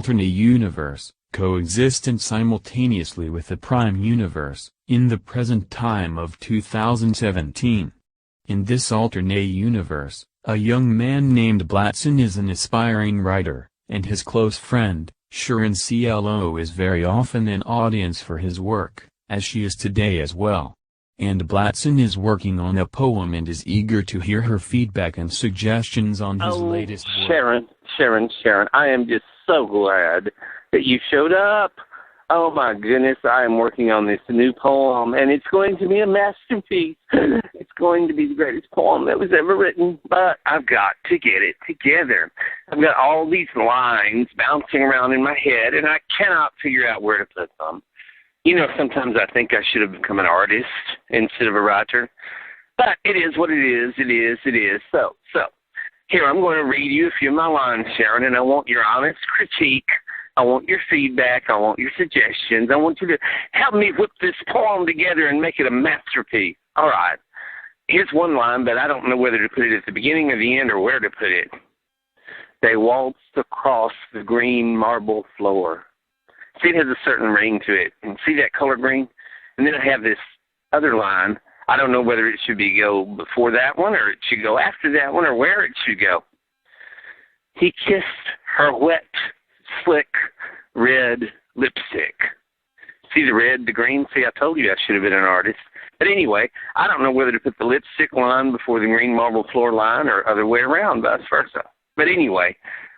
alternate universe, coexistent simultaneously with the prime universe, in the present time of 2017. In this alternate universe, a young man named Blatson is an aspiring writer, and his close friend, Sharon Cielo, is very often an audience for his work, as she is today as well. And Blatson is working on a poem and is eager to hear her feedback and suggestions on his latest work. Sharon, I am just so glad that you showed up. Oh my goodness, I am working on this new poem, and it's going to be a masterpiece. It's going to be the greatest poem that was ever written, but I've got to get it together. I've got all these lines bouncing around in my head, and I cannot figure out where to put them. You know, sometimes I think I should have become an artist instead of a writer, but it is what it is. So, here, I'm going to read you a few of my lines, Sharon, and I want your honest critique. I want your feedback. I want your suggestions. I want you to help me whip this poem together and make it a masterpiece. All right. Here's one line, but I don't know whether to put it at the beginning or the end or where to put it. They waltzed across the green marble floor. See, it has a certain ring to it. And see that color green? And then I have this other line. I don't know whether it should go before that one or it should go after that one or where it should go. He kissed her wet, slick, red lipstick. See the red, the green? See, I told you I should have been an artist. But anyway, I don't know whether to put the lipstick line before the green marble floor line or other way around, vice versa. But anyway,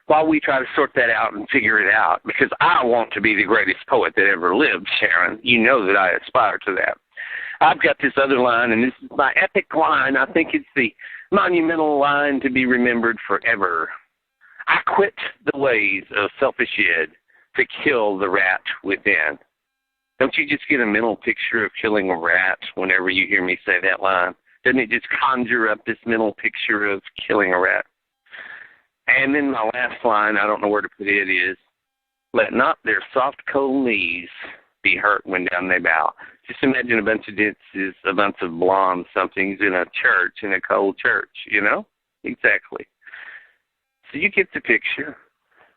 while we try to sort that out and figure it out, because I want to be the greatest poet that ever lived, Sharon. You know that I aspire to that. I've got this other line, and this is my epic line. I think it's the monumental line to be remembered forever. I quit the ways of selfish id to kill the rat within. Don't you just get a mental picture of killing a rat whenever you hear me say that line? Doesn't it just conjure up this mental picture of killing a rat? And then my last line, I don't know where to put it, is, let not their soft cold knees be hurt when down they bow. Just imagine a bunch of ditches, a bunch of blonde somethings in a church, in a cold church, you know? Exactly. So you get the picture.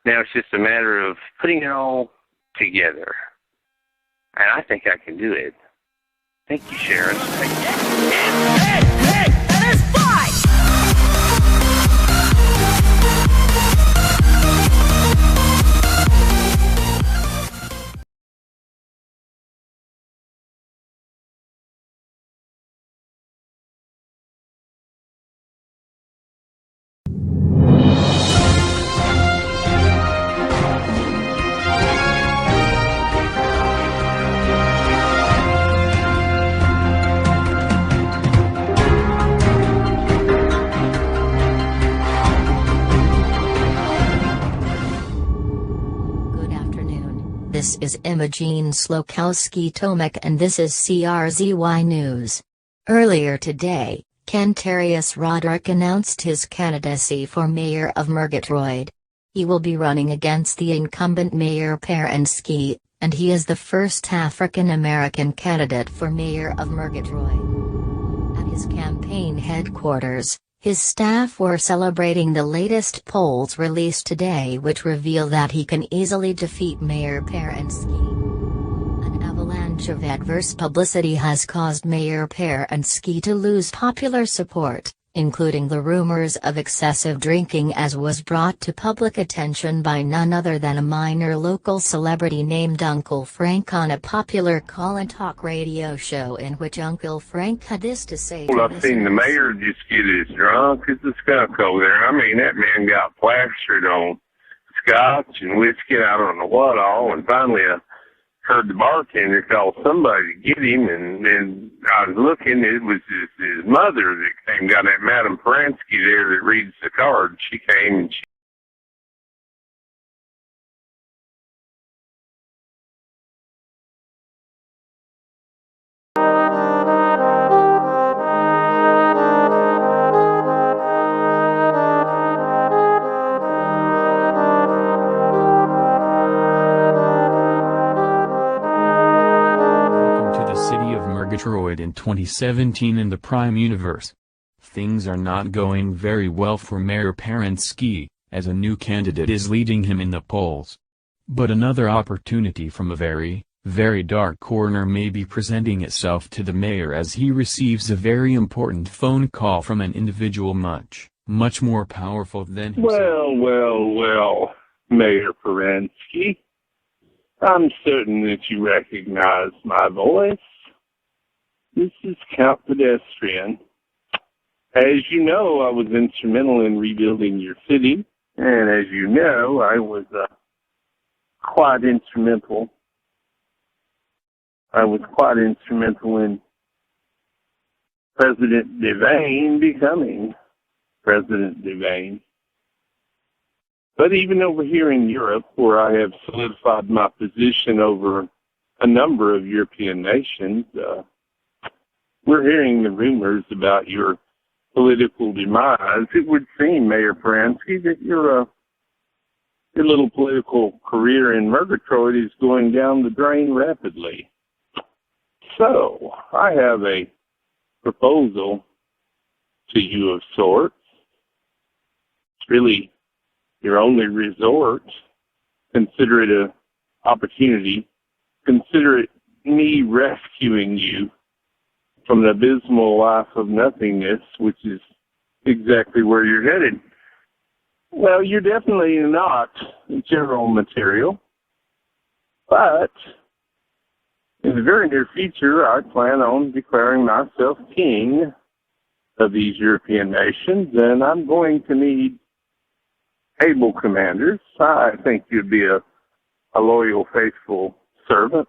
Now it's just a matter of putting it all together. And I think I can do it. Thank you, Sharon. Thank you. Hey, there's five! This is Imogene Slokowski-Tomek and this is CRZY News. Earlier today, Kentarius Roderick announced his candidacy for mayor of Murgatroyd. He will be running against the incumbent Mayor Per Anstey, and he is the first African-American candidate for mayor of Murgatroyd. At his campaign headquarters, his staff were celebrating the latest polls released today, which reveal that he can easily defeat Mayor Per Anstey. An avalanche of adverse publicity has caused Mayor Per Anstey to lose popular support, including the rumors of excessive drinking, as was brought to public attention by none other than a minor local celebrity named Uncle Frank on a popular call-and-talk radio show in which Uncle Frank had this to say. Well, I've seen the mayor just get as drunk as a skunk over there. I mean, that man got plastered on scotch and whiskey, I don't know what all, and finally I heard the bartender call somebody to get him, and I was looking, it was his mother that came, got that Madam Paransky there that reads the cards. She came and she Murgatroyd in 2017 in the Prime Universe. Things are not going very well for Mayor Per Anstey, as a new candidate is leading him in the polls. But another opportunity from a very, very dark corner may be presenting itself to the mayor as he receives a very important phone call from an individual much, much more powerful than himself. Well, Mayor Perensky. I'm certain that you recognize my voice. This is Count Pedestrian. As you know, I was instrumental in rebuilding your city, and as you know, I was quite instrumental. I was quite instrumental in President Devane becoming President Devane. But even over here in Europe, where I have solidified my position over a number of European nations, we're hearing the rumors about your political demise. It would seem, Mayor Perensky, that your little political career in Murgatroyd is going down the drain rapidly. So, I have a proposal to you of sorts. It's really your only resort. Consider it an opportunity. Consider it me rescuing you from an abysmal life of nothingness, which is exactly where you're headed. Well, you're definitely not general material, but in the very near future, I plan on declaring myself king of these European nations, and I'm going to need able commanders. I think you'd be a loyal, faithful servant.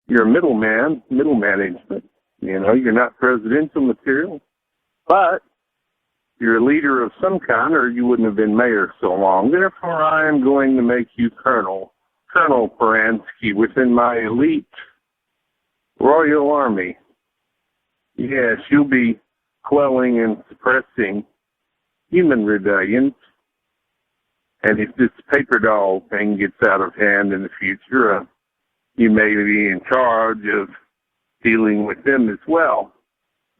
You're a middle management. You know, you're not presidential material, but you're a leader of some kind, or you wouldn't have been mayor so long. Therefore, I am going to make you Colonel Perensky within my elite Royal Army. Yes, you'll be quelling and suppressing human rebellions. And if this paper doll thing gets out of hand in the future, you may be in charge of dealing with them as well.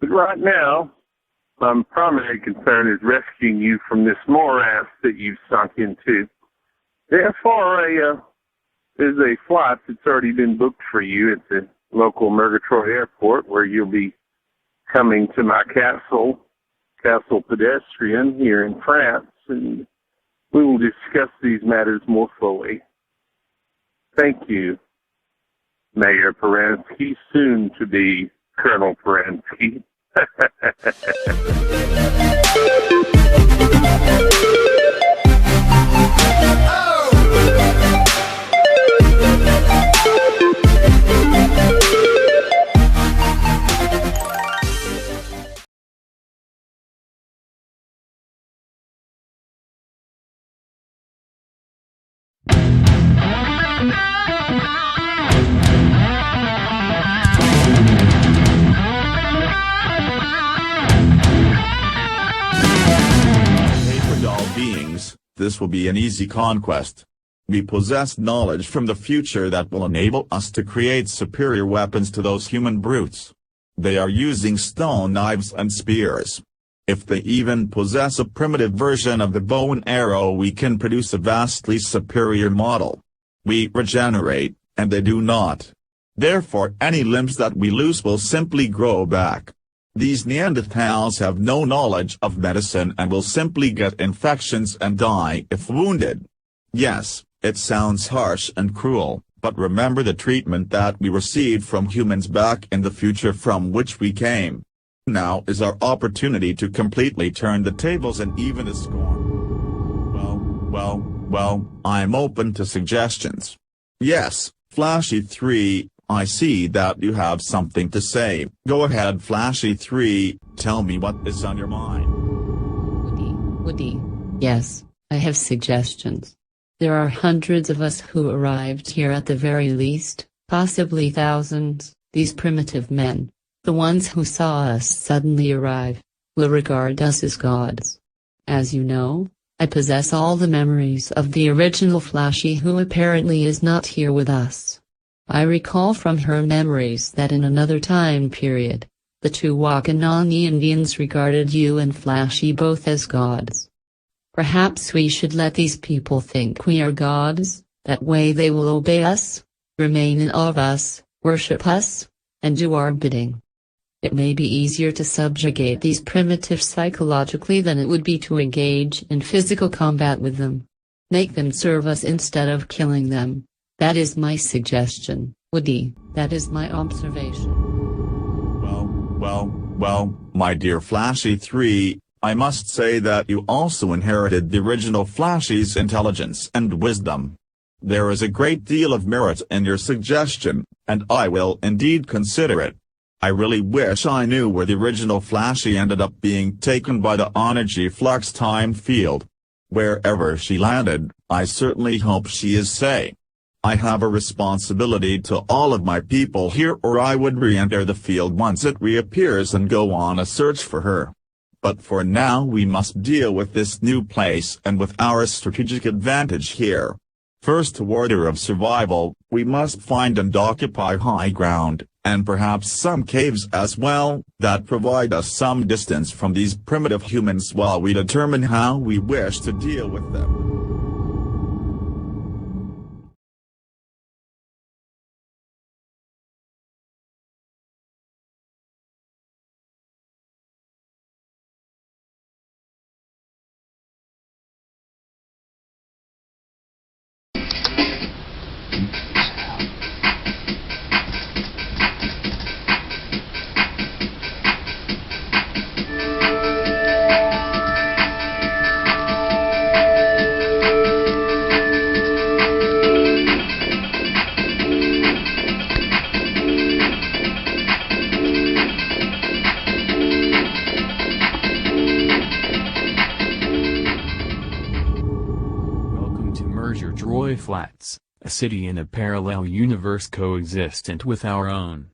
But right now, my primary concern is rescuing you from this morass that you've sunk into. Therefore, there's a flight that's already been booked for you at the local Murgatroyd Airport, where you'll be coming to my Castle Pedestrian here in France, and we will discuss these matters more fully. Thank you, Mayor Perensky, soon to be Colonel Perensky. This will be an easy conquest. We possess knowledge from the future that will enable us to create superior weapons to those human brutes. They are using stone knives and spears. If they even possess a primitive version of the bow and arrow, we can produce a vastly superior model. We regenerate, and they do not. Therefore, any limbs that we lose will simply grow back. These Neanderthals have no knowledge of medicine and will simply get infections and die if wounded. Yes, it sounds harsh and cruel, but remember the treatment that we received from humans back in the future from which we came. Now is our opportunity to completely turn the tables and even the score. Well, I'm open to suggestions. Yes, Flashy 3. I see that you have something to say. Go ahead, Flashy 3, tell me what is on your mind. Woody. Yes, I have suggestions. There are hundreds of us who arrived here at the very least, possibly thousands. These primitive men, the ones who saw us suddenly arrive, will regard us as gods. As you know, I possess all the memories of the original Flashy, who apparently is not here with us. I recall from her memories that in another time period, the two Wakanani Indians regarded you and Flashy both as gods. Perhaps we should let these people think we are gods, that way they will obey us, remain in awe of us, worship us, and do our bidding. It may be easier to subjugate these primitives psychologically than it would be to engage in physical combat with them. Make them serve us instead of killing them. That is my suggestion, Woody. That is my observation. Well, my dear Flashy 3, I must say that you also inherited the original Flashy's intelligence and wisdom. There is a great deal of merit in your suggestion, and I will indeed consider it. I really wish I knew where the original Flashy ended up being taken by the Onergy Flux time field. Wherever she landed, I certainly hope she is safe. I have a responsibility to all of my people here, or I would re-enter the field once it reappears and go on a search for her. But for now we must deal with this new place and with our strategic advantage here. First order of survival, we must find and occupy high ground, and perhaps some caves as well, that provide us some distance from these primitive humans while we determine how we wish to deal with them. Droy Flats, a city in a parallel universe coexistent with our own.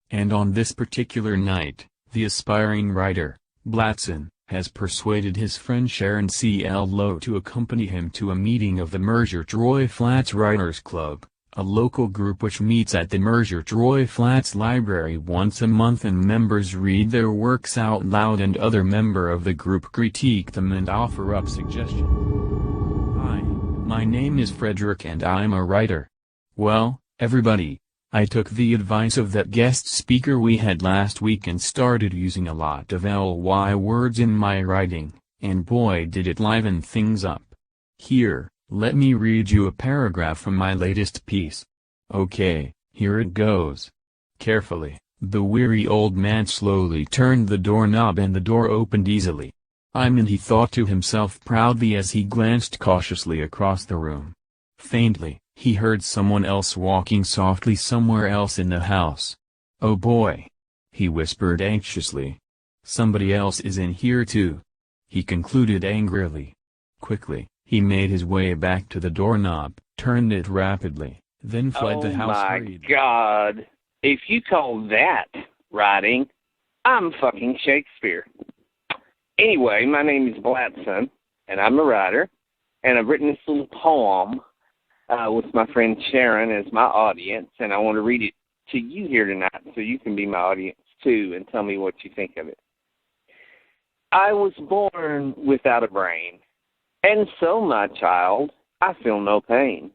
And on this particular night, the aspiring writer, Blatson, has persuaded his friend Sharon C.L. Lowe to accompany him to a meeting of the Merger Droy Flats Writers Club, a local group which meets at the Merger Droy Flats Library once a month, and members read their works out loud and other member of the group critique them and offer up suggestions. Hi, my name is Frederick and I'm a writer. Well, everybody, I took the advice of that guest speaker we had last week and started using a lot of LY words in my writing, and boy did it liven things up. Here, let me read you a paragraph from my latest piece. Okay, here it goes. Carefully, the weary old man slowly turned the doorknob and the door opened easily. I'm in, he thought to himself proudly as he glanced cautiously across the room. Faintly, he heard someone else walking softly somewhere else in the house. Oh boy! He whispered anxiously. Somebody else is in here too. He concluded angrily. Quickly, he made his way back to the doorknob, turned it rapidly, then fled the house hurriedly. Oh my God! If you call that writing, I'm fucking Shakespeare. Anyway, my name is Blatson, and I'm a writer, and I've written this little poem with my friend Sharon as my audience, and I want to read it to you here tonight so you can be my audience too and tell me what you think of it. I was born without a brain, and so, my child, I feel no pain.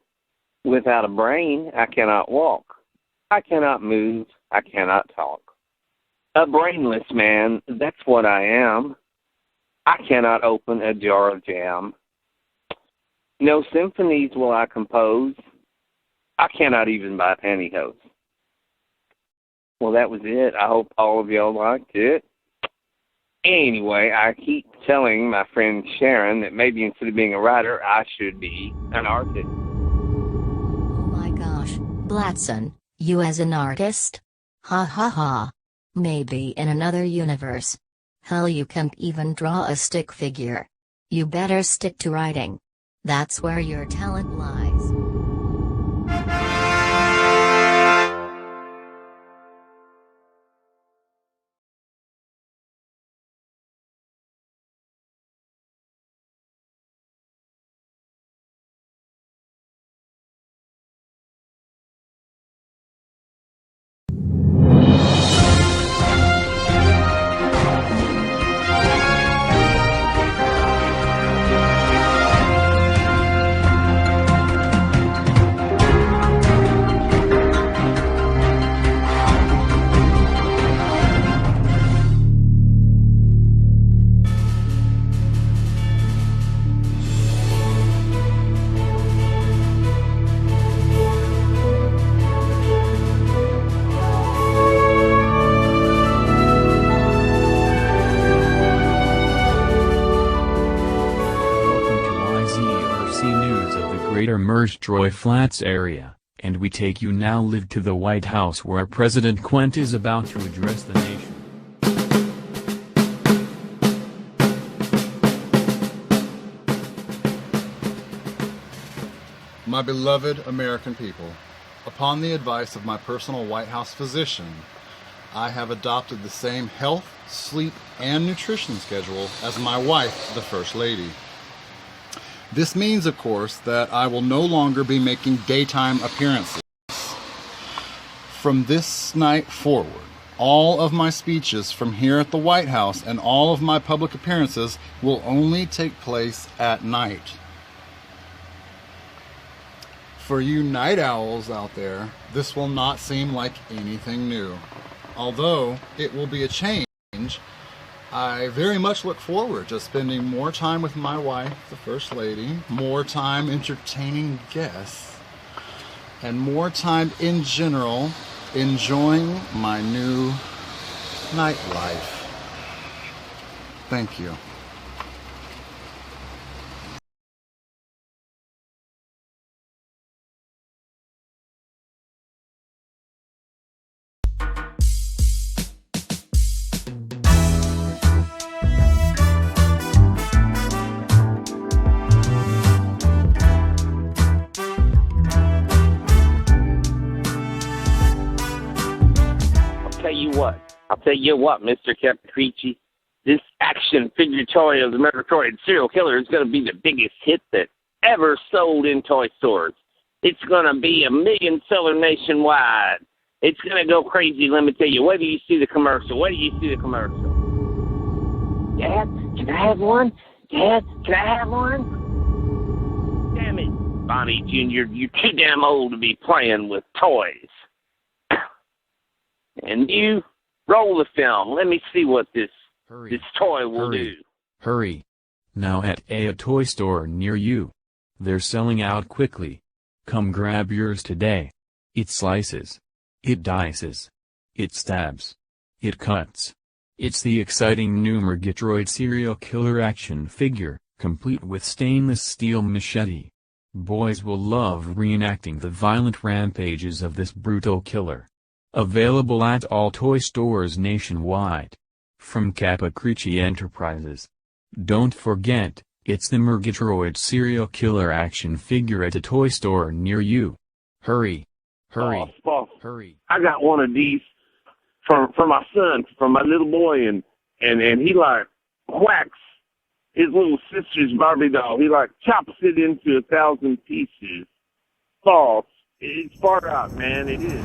Without a brain, I cannot walk. I cannot move. I cannot talk. A brainless man, that's what I am. I cannot open a jar of jam. No symphonies will I compose. I cannot even buy pantyhose. Well, that was it. I hope all of y'all liked it. Anyway, I keep telling my friend Sharon that maybe instead of being a writer, I should be an artist. Oh my gosh, Blatson, you as an artist? Ha ha ha. Maybe in another universe. Hell, you can't even draw a stick figure. You better stick to writing. That's where your talent lies. Merge Troy Flats area, and we take you now live to the White House where President Quint is about to address the nation. My beloved American people, upon the advice of my personal White House physician, I have adopted the same health, sleep, and nutrition schedule as my wife, the First Lady. This means, of course, that I will no longer be making daytime appearances. From this night forward, all of my speeches from here at the White House and all of my public appearances will only take place at night. For you night owls out there, this will not seem like anything new. Although it will be a change, I very much look forward to spending more time with my wife, the First Lady, more time entertaining guests, and more time in general enjoying my new nightlife. Thank you. I'll tell you what, Mr. Caprici, this action figure toy of the Murgatroyd serial killer is going to be the biggest hit that ever sold in toy stores. It's going to be a million seller nationwide. It's going to go crazy, let me tell you. Wait till you see the commercial. Wait till you see the commercial. Dad, can I have one? Dad, can I have one? Damn it, Bonnie Jr., you're too damn old to be playing with toys. And you, roll the film. Let me see what this toy will do. Hurry. Now at a toy store near you. They're selling out quickly. Come grab yours today. It slices. It dices. It stabs. It cuts. It's the exciting new Murgatroyd serial killer action figure, complete with stainless steel machete. Boys will love reenacting the violent rampages of this brutal killer. Available at all toy stores nationwide. From Caprici Enterprises. Don't forget, it's the Murgatroyd serial killer action figure at a toy store near you. Hurry. Hurry. Boss, Hurry. I got one of these for my son, for my little boy, and he like whacks his little sister's Barbie doll. He like chops it into 1,000 pieces. Boss, it's far out, man. It is.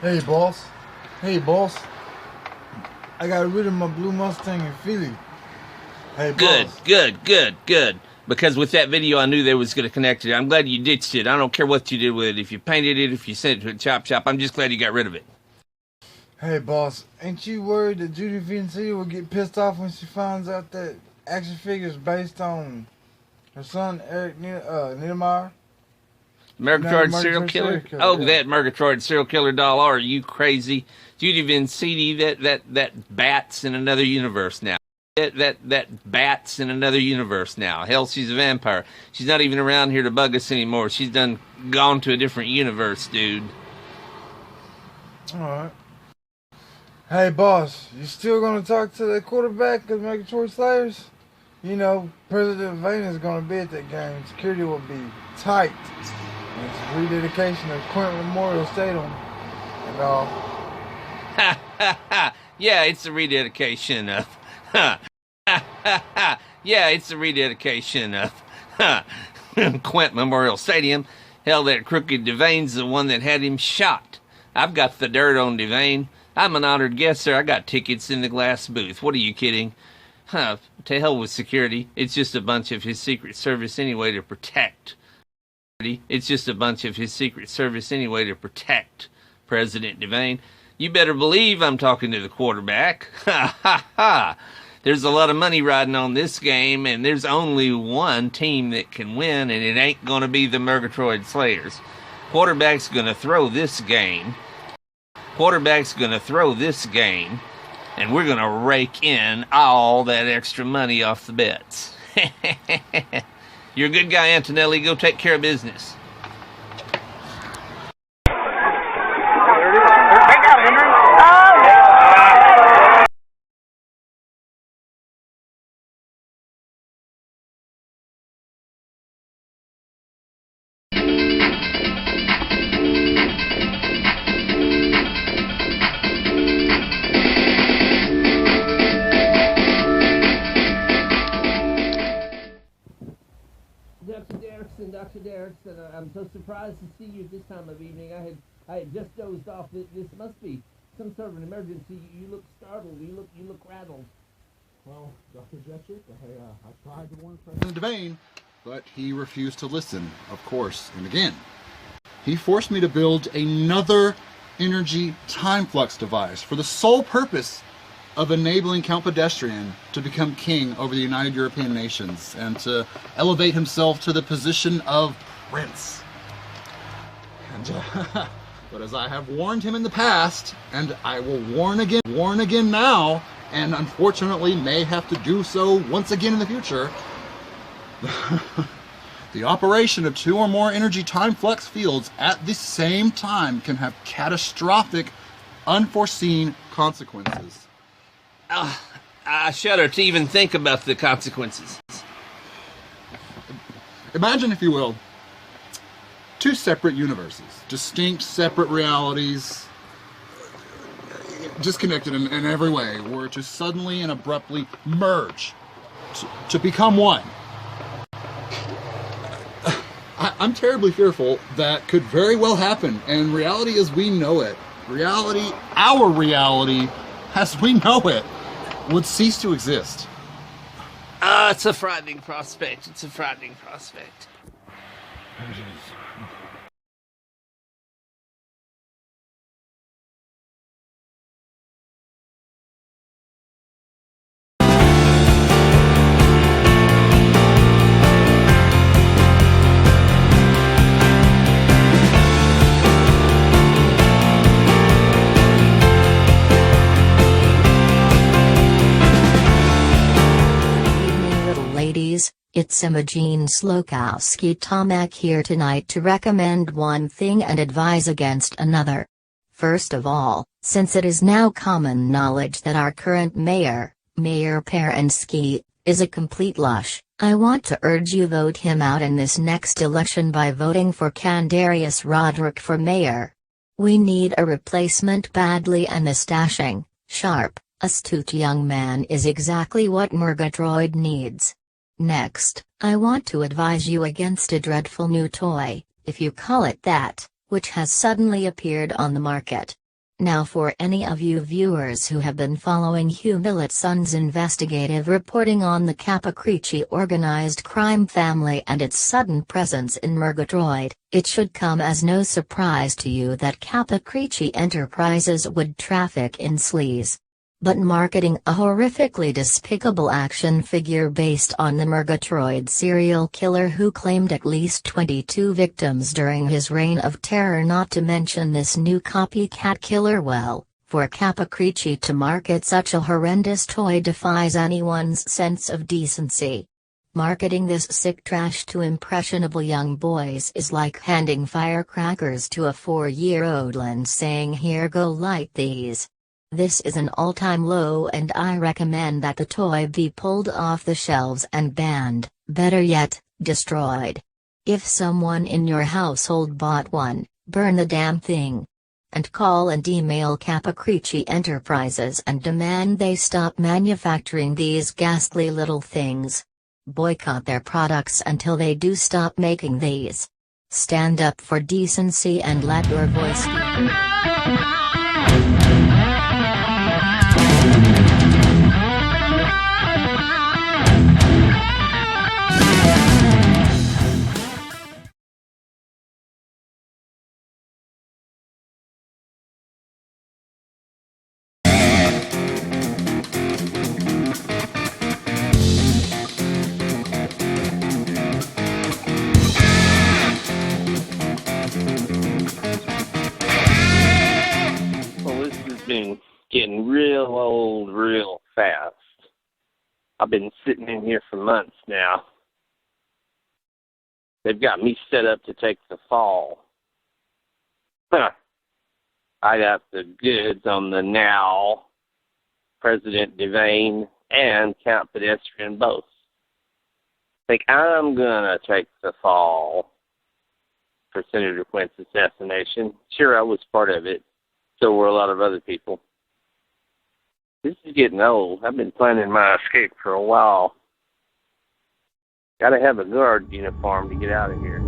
Hey, boss. Hey, boss. I got rid of my blue Mustang in Philly. Hey, boss. Good. Because with that video, I knew they was going to connect it. I'm glad you ditched it. I don't care what you did with it. If you painted it, if you sent it to a chop shop, I'm just glad you got rid of it. Hey, boss. Ain't you worried that Judy Vincent will get pissed off when she finds out that action figure is based on her son, Eric Niedermeyer? Murgatroyd serial killer? Oh, yeah. That Murgatroyd serial killer doll. Are you crazy? Judy Vinciti, that bat's in another universe now. That bat's in another universe now. Hell, she's a vampire. She's not even around here to bug us anymore. She's gone to a different universe, dude. Alright. Hey, boss, you still gonna talk to the quarterback of Murgatroyd Slayers? You know, President Vane is gonna be at that game. Security will be tight. It's a rededication of Quint Memorial Stadium and all. Yeah, it's a rededication of... Yeah, it's a rededication of... Quint Memorial Stadium. Hell, that crooked Devane's the one that had him shot. I've got the dirt on Devane. I'm an honored guest, sir. I got tickets in the glass booth. What are you kidding? Huh, to hell with security. It's just a bunch of his Secret Service anyway to protect. It's just a bunch of his Secret Service anyway to protect President Devane. You better believe I'm talking to the quarterback. Ha ha ha. There's a lot of money riding on this game, and there's only one team that can win, and it ain't gonna be the Murgatroyd Slayers. Quarterback's gonna throw this game. Quarterback's gonna throw this game. And we're going to rake in all that extra money off the bets. You're a good guy, Antonelli. Go take care of business. Dr. Derrickson, I'm so surprised to see you this time of evening. I had just dozed off. This must be some sort of an emergency. You look startled. You look rattled. Well, Dr. Jetrick, I tried to warn President Devane, but he refused to listen, of course, and again. He forced me to build another energy time flux device for the sole purpose of enabling Count Pedestrian to become king over the United European Nations and to elevate himself to the position of prince. And, but as I have warned him in the past, and I will warn again now, and unfortunately may have to do so once again in the future, the operation of 2 or more energy time flux fields at the same time can have catastrophic, unforeseen consequences. I shudder to even think about the consequences. Imagine, if you will, 2 separate universes, distinct, separate realities, disconnected in every way, were to suddenly and abruptly merge to become one. I'm terribly fearful that could very well happen, and reality as we know it, our reality as we know it, would cease to exist. It's a frightening prospect. It's a frightening prospect. It's Imogene Slokowski-Tomek here tonight to recommend one thing and advise against another. First of all, since it is now common knowledge that our current mayor, Mayor Perensky, is a complete lush, I want to urge you vote him out in this next election by voting for Candarius Roderick for mayor. We need a replacement badly, and this dashing, sharp, astute young man is exactly what Murgatroyd needs. Next, I want to advise you against a dreadful new toy, if you call it that, which has suddenly appeared on the market. Now, for any of you viewers who have been following Hugh Millett-Son's investigative reporting on the Capocricci organized crime family and its sudden presence in Murgatroyd, it should come as no surprise to you that Capocricci Enterprises would traffic in sleaze. But marketing a horrifically despicable action figure based on the Murgatroyd serial killer who claimed at least 22 victims during his reign of terror, not to mention this new copycat killer, well, for Capocricci to market such a horrendous toy defies anyone's sense of decency. Marketing this sick trash to impressionable young boys is like handing firecrackers to a 4-year-old and saying, "Here, go light these." This is an all-time low, and I recommend that the toy be pulled off the shelves and banned, better yet, destroyed. If someone in your household bought one, burn the damn thing. And call and email Capocricci Enterprises and demand they stop manufacturing these ghastly little things. Boycott their products until they do stop making these. Stand up for decency and let your voice speak. getting real old real fast. I've been sitting in here for months now. They've got me set up to take the fall. Huh. I got the goods on the now President Devane and Count Pedestrian both. Think I'm gonna take the fall for Senator Quinn's assassination. Sure, I was part of it. So were a lot of other people. This is getting old. I've been planning my escape for a while. Gotta have a guard uniform to get out of here.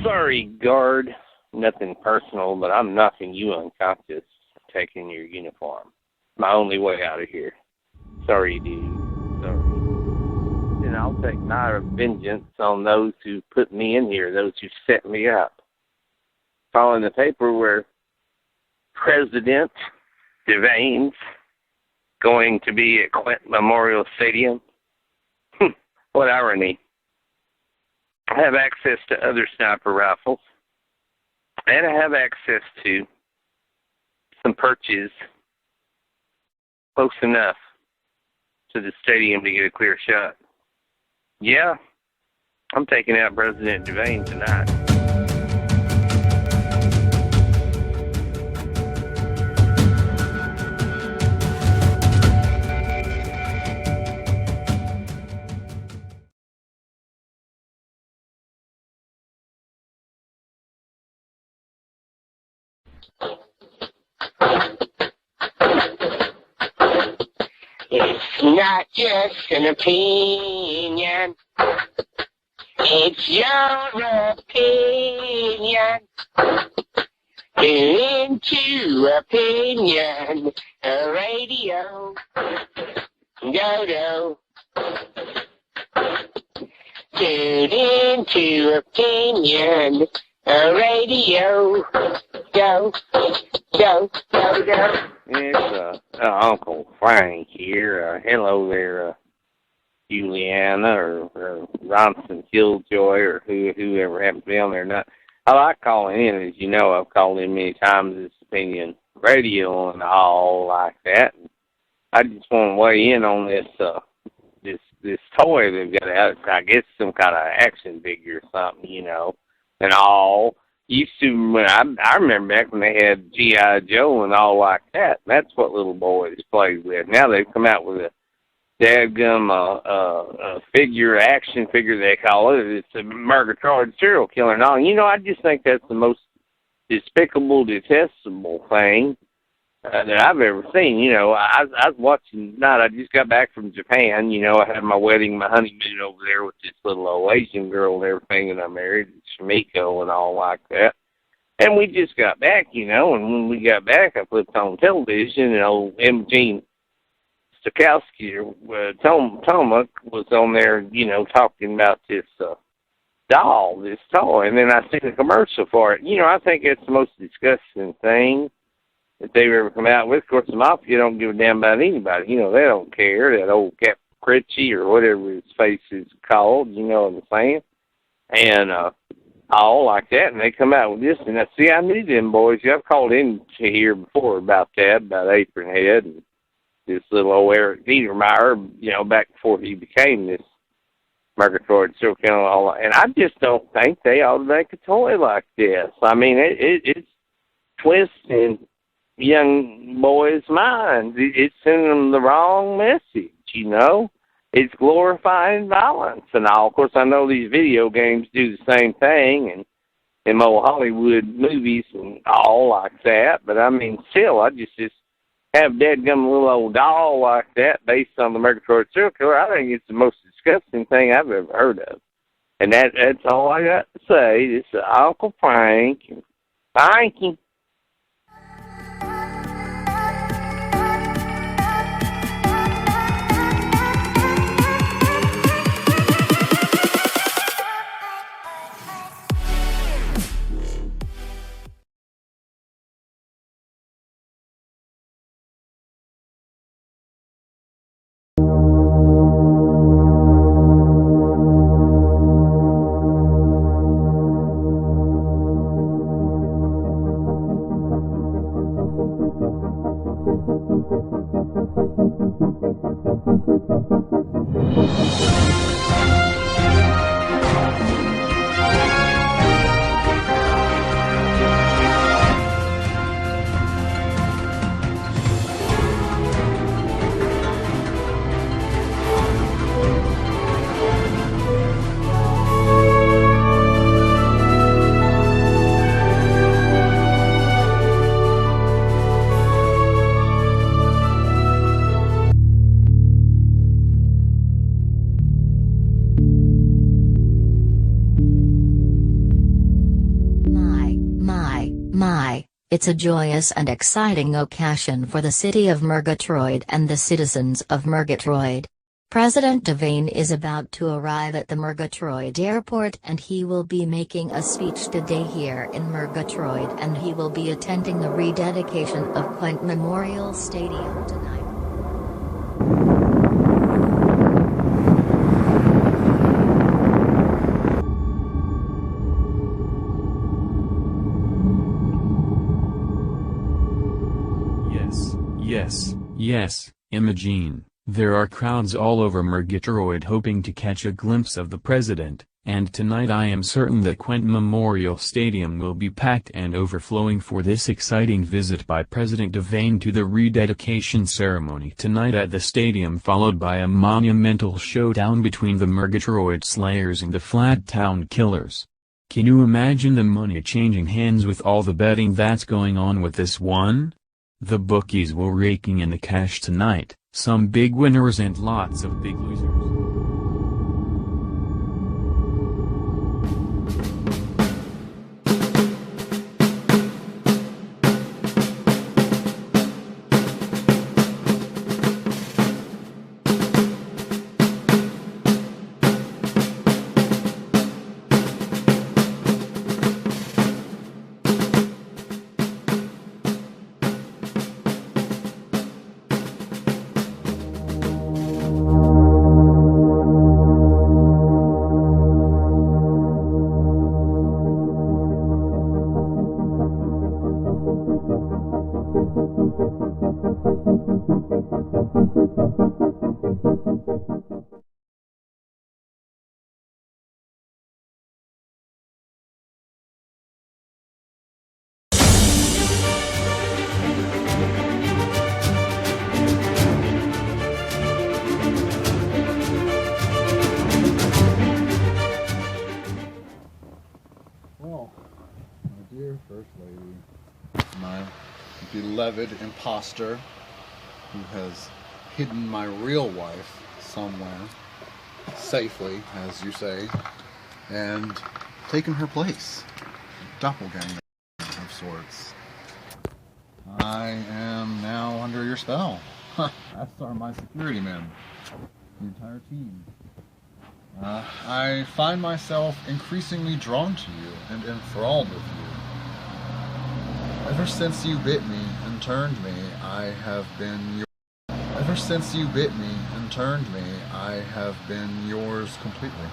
Sorry, guard. Nothing personal, but I'm knocking you unconscious for taking your uniform. My only way out of here. Sorry, dude. Sorry. And I'll take my vengeance on those who put me in here, those who set me up. Following the paper where President Devane's going to be at Clinton Memorial Stadium. What irony. I have access to other sniper rifles, and I have access to some perches close enough to the stadium to get a clear shot. Yeah, I'm taking out President Devane tonight. It's not just an opinion, it's your opinion. Tune into Opinion Radio. Dodo. Tune into Opinion Radio. Go, go, go, go. It's Uncle Frank here. Hello there, Juliana or Ronson Killjoy or whoever happens to be on there. Not, I like calling in, as you know. I've called in many times. It's Opinion Radio and all like that. And I just want to weigh in on this toy they've got out. I guess some kind of action figure or something, you know, and all. Used to, when I remember back when they had G.I. Joe and all like that. That's what little boys played with. Now they've come out with a dadgum action figure they call it. It's a Murgatroyd serial killer and all. You know, I just think that's the most despicable, detestable thing that I've ever seen. You know, I was watching tonight. I just got back from Japan. You know, I had my wedding, my honeymoon over there with this little old Asian girl and everything, and I married Shamiko and all like that. And we just got back, you know, and when we got back, I flipped on television, and old Imogene Stokowski, Tomac, was on there, you know, talking about this doll, this toy, and then I seen a commercial for it. You know, I think it's the most disgusting thing that they've ever come out with. Of course, the Mafia don't give a damn about anybody. You know, they don't care. That old Cap Critchie or whatever his face is called, you know what I'm saying? And all like that, and they come out with this. And I knew them boys. I've called in to here before about that, about Apron Head and this little old Eric Niedermeyer, you know, back before he became this Murgatroyd serial killer. And I just don't think they ought to make a toy like this. I mean, it's twisting young boys' minds. It's sending them the wrong message, you know. It's glorifying violence and all. Of course, I know these video games do the same thing, and in old Hollywood movies and all like that. But, I mean, still, I just have dadgum little old doll like that based on the Murgatroyd serial killer. I think it's the most disgusting thing I've ever heard of. And that's all I got to say. This is Uncle Frank. Thank you. It's a joyous and exciting occasion for the city of Murgatroyd and the citizens of Murgatroyd. President Devane is about to arrive at the Murgatroyd airport and he will be making a speech today here in Murgatroyd, and he will be attending the rededication of Quint Memorial Stadium tonight. Yes, Imogene, there are crowds all over Murgatroyd hoping to catch a glimpse of the president, and tonight I am certain that Quint Memorial Stadium will be packed and overflowing for this exciting visit by President Devane to the rededication ceremony tonight at the stadium, followed by a monumental showdown between the Murgatroyd Slayers and the Flat Town Killers. Can you imagine the money changing hands with all the betting that's going on with this one? The bookies will raking in the cash tonight, some big winners and lots of big losers. First Lady, my beloved imposter who has hidden my real wife somewhere, safely, as you say, and taken her place. Doppelganger of sorts. I am now under your spell. As are my security men, the entire team. I find myself increasingly drawn to you and enthralled with you. Ever since you bit me and turned me, I have been yours. Ever since you bit me and turned me, I have been yours completely.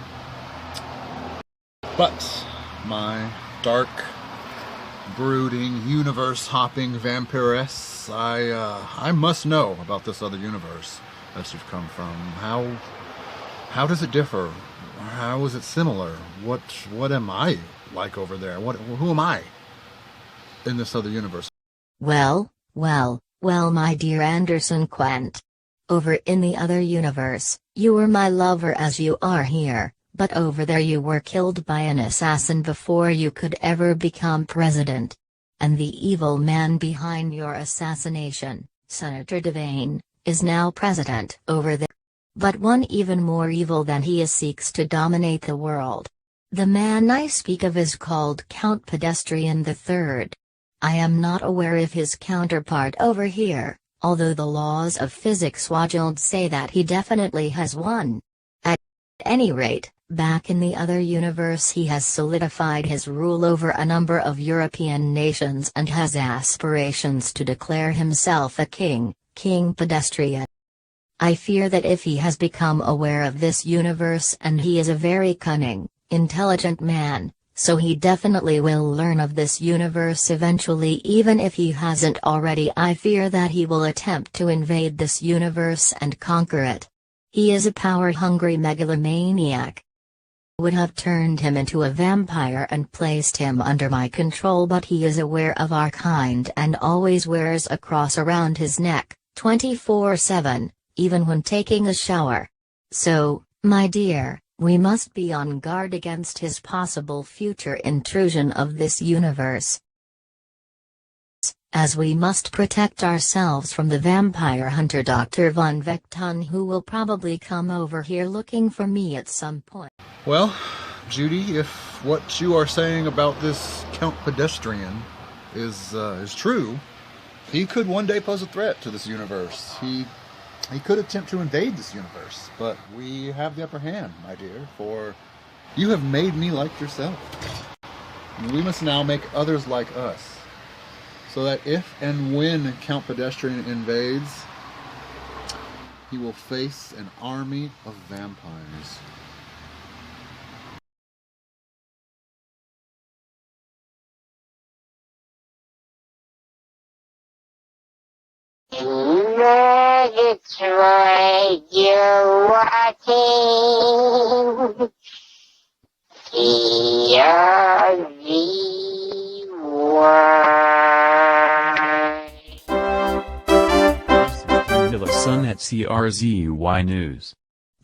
But my dark, brooding, universe-hopping vampiress, I must know about this other universe that you've come from. How does it differ? How is it similar? What am I like over there? Who am I in this other universe? Well, my dear Anderson Quent. Over in the other universe, you were my lover as you are here, but over there you were killed by an assassin before you could ever become president. And the evil man behind your assassination, Senator Devane, is now president over there. But one even more evil than he is seeks to dominate the world. The man I speak of is called Count Pedestrian III. I am not aware of his counterpart over here, although the laws of physics Wajild say that he definitely has one. At any rate, back in the other universe he has solidified his rule over a number of European nations and has aspirations to declare himself a king, King Pedestrian. I fear that if he has become aware of this universe, and he is a very cunning, intelligent man, so he definitely will learn of this universe eventually, even if he hasn't already. I fear that he will attempt to invade this universe and conquer it. He is a power-hungry megalomaniac. Would have turned him into a vampire and placed him under my control, but he is aware of our kind and always wears a cross around his neck, 24/7, even when taking a shower. So, my dear, we must be on guard against his possible future intrusion of this universe, as we must protect ourselves from the vampire hunter Dr. Von Vecton, who will probably come over here looking for me at some point. Well, Judy, if what you are saying about this Count Pedestrian is true, he could one day pose a threat to this universe. He could attempt to invade this universe, but we have the upper hand, my dear, for you have made me like yourself. And we must now make others like us, so that if and when Count Pedestrian invades, he will face an army of vampires. Megatroid, you're watching CRZY. To the Sun at CRZY News.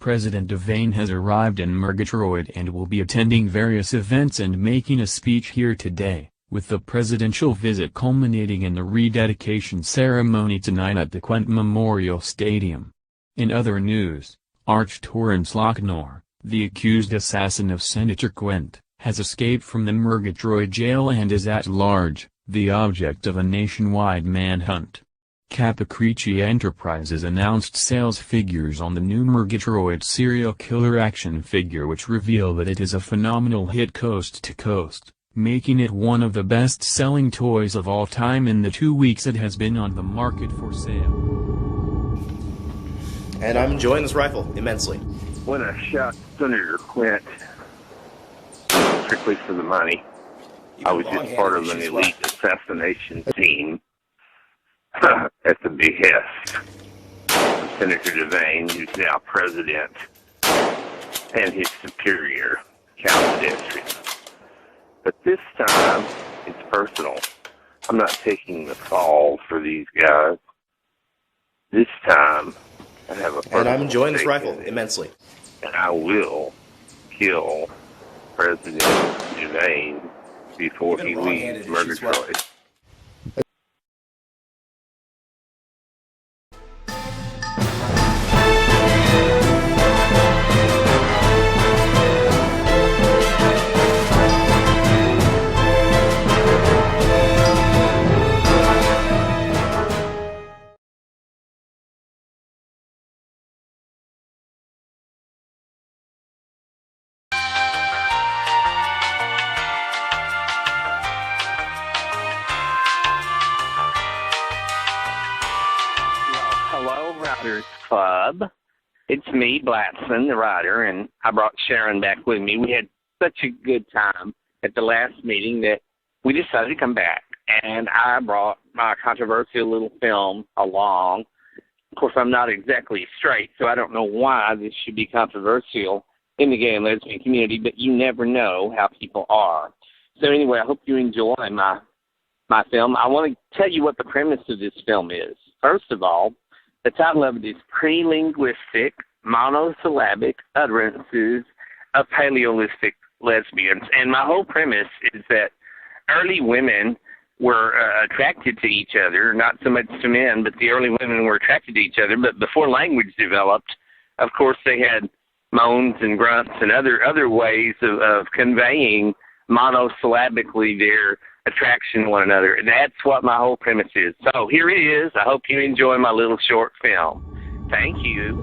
President Devane has arrived in Murgatroyd and will be attending various events and making a speech here today, with the presidential visit culminating in the rededication ceremony tonight at the Quent Memorial Stadium. In other news, Arch Torrance Locknor, the accused assassin of Senator Quent, has escaped from the Murgatroyd jail and is at large, the object of a nationwide manhunt. Capicrici Enterprises announced sales figures on the new Murgatroyd serial killer action figure, which reveal that it is a phenomenal hit coast to coast, making it one of the best-selling toys of all time in the 2 weeks it has been on the market for sale. And I'm enjoying this rifle immensely. When I shot Senator Quint, strictly for the money, I was just part of an elite assassination team at the behest of Senator Devane, who's now president, and his superior, Count Pedestrian. But this time, it's personal. I'm not taking the fall for these guys. This time, I have a personal And I'm enjoying this stake rifle in it. immensely. And I will kill President Devane before he leaves Murgatroyd. Hello, Writers Club. It's me, Blatson, the writer, and I brought Sharon back with me. We had such a good time at the last meeting that we decided to come back, and I brought my controversial little film along. Of course, I'm not exactly straight, so I don't know why this should be controversial in the gay and lesbian community, but you never know how people are. So anyway, I hope you enjoy my film. I want to tell you what the premise of this film is. First of all, the title of it is Pre-Linguistic Monosyllabic Utterances of Paleolithic Lesbians. And my whole premise is that early women were attracted to each other, not so much to men, but the early women were attracted to each other. But before language developed, of course, they had moans and grunts and other ways of conveying monosyllabically their attraction to one another. And that's what my whole premise is. So here it is. I hope you enjoy my little short film. Thank you.